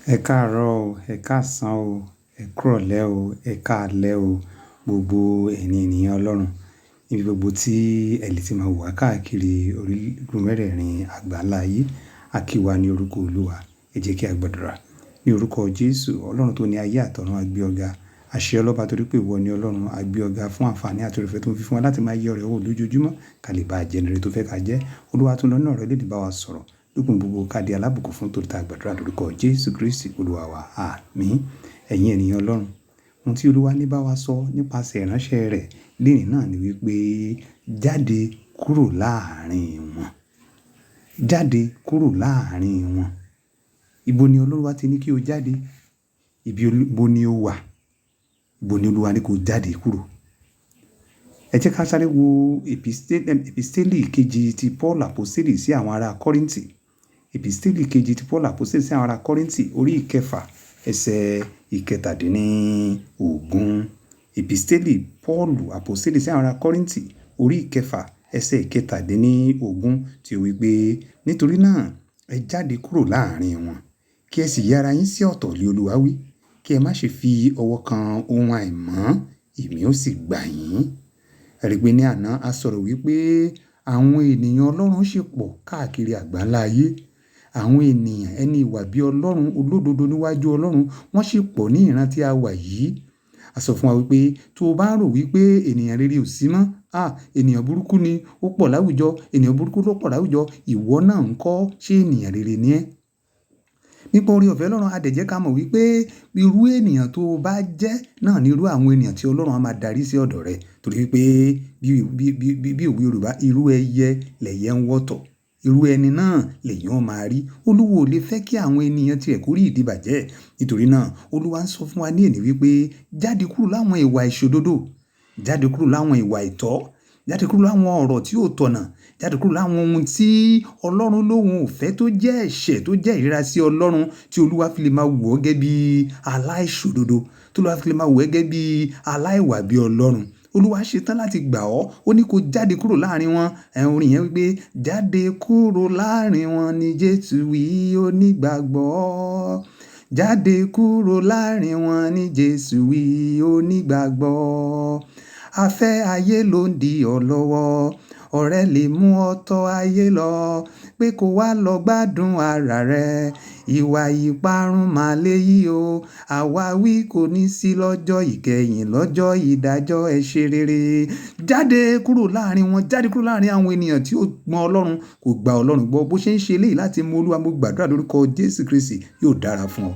Ẹ káàárọ̀ o, ẹ káàsán o, ẹ kúrọ̀lẹ́ o, ẹ káalẹ́ o, gbogbo ẹ̀yin ènìyàn Ọlọ́run. Níbi gbogbo tí ẹ lè ti máa wò wá káàkiri orígun mẹ́rẹ̀ẹ̀rin àgbáńlá ayé, a kí wa ní orúkọ Olúwa. Ẹ jẹ́ kí a gbàdúrà. Ní orúkọ Jésù, Ọlọ́run tó ní ayé àtọ̀run, a gbé ọ ga. Àṣẹ ọlọ́ba torí pé ìwọ ni Ọlọ́run, a gbé ọ ga fún àǹfààní àti oore-ọ̀fẹ́ tó ń fi fún wa láti máa yẹ ọ̀rẹ́ wò lójoojúmọ́ ká lè bá jẹ́ ẹni rere tó fẹ́ ká jẹ́. Olúwa tún lọ́nà ọ̀rọ̀ lédè bá wa sọ̀rọ̀. Lópin gbogbo ká di alábùkún fún torí tá a gbàdúrà lórúkọ Jésù Kristi Olúwa wa. Àmín. Ẹ̀yin ènìyàn Ọlọ́run, ohun tí Olúwa ní bá wa sọ nípasẹ̀ ìránṣẹ́ rẹ̀ lénìí náà ni wípé jáde kúrò láàárín wọn. Jáde kúrò láàárín wọn. Ibo ni Olúwa ti ní kí o jáde? Ibo ni o wà? Ibo ni Olúwa ní kó jáde kúrò? Ẹ jẹ́ ká sáré wo episteli kejì ti Paul Àpọ́sítélì sí àwọn ará Kọ́ríńtì. Episteli kejì ti Paul Àpọ́sítélì sí àwọn ará Kọ́ríńtì orí ìkẹfà ẹsẹ̀ ìkẹtàdínlógún. Episteli Paul Àpọ́sítélì sí àwọn ará Kọ́ríńtì orí ìkẹfà ẹsẹ̀ ìkẹtàdínlógún tí ó wí pé nítorí náà ẹ jáde kúrò láàárín wọn kí ẹ sì yára yín sí ọ̀tọ̀ lé Olúwa wí kí ẹ má ṣe fi ọwọ́ kan ohun àìmọ́, èmi ó sì gbà yín. Ẹ rí pé ní àná a sọ̀rọ̀ wípé àwọn ènìyàn Ọlọ́run ṣì pọ̀ káàkiri àgbáńlá ayé. Àwọn ènìyàn ẹni ìwà bí Ọlọ́run olódodo níwájú Ọlọ́run wọ́n ṣì pọ̀ ní ìran tí a wà yìí. A sọ fún wa wípé tó o bá rò wípé ènìyàn rere ò sí mọ́, ènìyàn burúkú ni ó pọ̀ láwùjọ, ènìyàn burúkú ló pọ̀ láwùjọ, ìwọ náà ńkọ́ ṣé ènìyàn rere ni ẹ́? Nípa oore-ọ̀fẹ́ Ọlọ́run a dẹ̀ jẹ́ ká mọ̀ wípé irú ènìyàn tó o bá jẹ́ náà ni irú àwọn ènìyàn tí Ọlọ́run á máa darí sí ọ̀dọ̀ rẹ̀. Torí wípé bí òwe Yorùbá, irú ẹyẹ lẹ̀yẹ ń wọ́tọ̀, irú ẹni náà lèyàn máa rí. Olúwa ò lè fẹ́ kí àwọn ènìyàn tirẹ̀ kó rí ìdíbàjẹ́. Nítorí náà Olúwa ń sọ fún wa ní èní wípé jáde kúrò láwọn ìwà ìṣòdodo, jáde kúrò láwọn ìwà àìtọ́, jáde kúrò láwọn ọ̀rọ̀ tí ò tọ̀nà, jáde kúrò láwọn ohun tí Ọlọ́run lóhùn ò fẹ́ tó jẹ́ ẹ̀ṣẹ̀ tó jẹ́ ìríra sí Ọlọ́run tí Olúwa fi lè máa wò ọ́ gẹ́gẹ́ bí aláìṣòdodo, tí Olúwa fi lè máa wò ọ́ gẹ́gẹ́ bí aláìwà bí Ọlọ́run. Olúwa ṣetán láti gbà ọ́. Ó ní kó jáde kúrò láàárín wọn. Orin yẹn wípé jáde kúrò láàárín wọn ni Jésù wí onígbàgbọ́. Jáde kúrò láàárín wọn ni Jésù wí onígbàgbọ́. Afẹ́ ayé ló ń di ọ́ lọ́wọ́. Ọ̀rẹ́ lè mú ọ tọ́ ayé lọ pé kó wá lọ gbádùn ara rẹ̀. Ìwà ìparun máa léyìí o. Àwáwí kò ní sí lọ́jọ́ ìkẹyìn, lọ́jọ́ ìdájọ́ ẹ ṣe rere. Jáde kúrò láàárín wọn, jáde kúrò láàárín àwọn ènìyàn tí ó mọ Ọlọ́run, kò gba Ọlọ́run gbọ́. Bó ṣe ń ṣe eléyìí láti mú Olúwa, mo gbàdúrà lórúkọ Jésù Kristi yóò dára fún ọ.